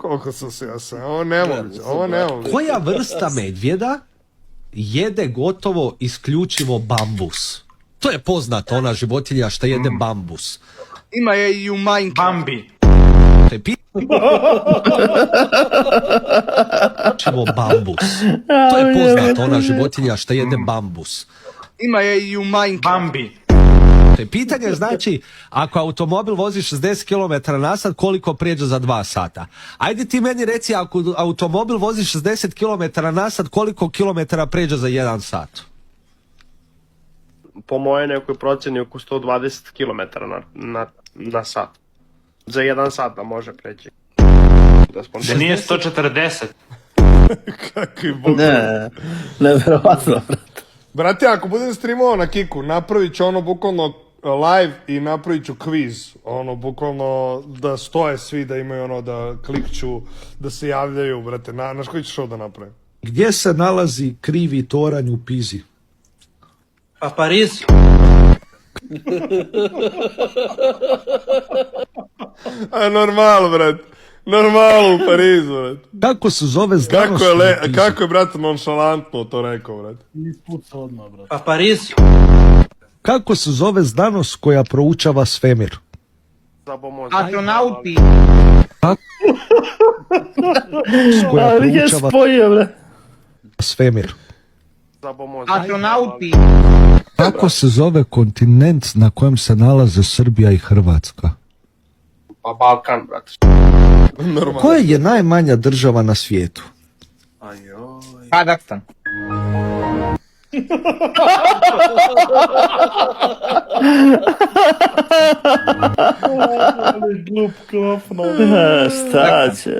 Koliko sam se jasno, ovo nemoguće. Koja vrsta medvjeda jede gotovo isključivo bambus? To je poznata ona životinja što jede bambus. Ima je i u Minecraft. Bambi. To je isključivo bambus. To je poznata ona životinja što jede bambus. Ima je i u Minecraft. Bambi. To je pitanje, znači, ako automobil vozi 60 km na sat, koliko prijeđe za 2 sata? Ajde ti meni reci, ako automobil vozi 60 km na sat, koliko kilometara prijeđe za 1 sat? Po moje nekoj procjeni oko 120 km na sat. Za 1 sat da može preći. Da nije 140. Kakvi bog. Nevjerovatno, brate. Brate, ako budem streamovao na Kiku, napravit ću ono bukvalno live i napravit ću kviz. Ono, bukvalno da stoje svi, da imaju ono, da klikću, da se javljaju, brate. Znaš koji ćeš ovo da napravim? Gdje se nalazi krivi toranj u Pizi? Pa Pariz. A normalno, brate. Normalno u Parizu, brate. Kako se zove znanost u Pizi? Kako je, brate, nonšalantno to rekao, brate. Pa Pariz. Kako se zove znanost koja proučava svemir? Astronauti. Koja Ali je proučava spojio, bre. svemir. Astronauti. Kako se zove kontinent na kojem se nalaze Srbija i Hrvatska? Pa Balkan, brate. Normalno. Koja je najmanja država na svijetu? Kazahstan. Glup klopno. Šta će?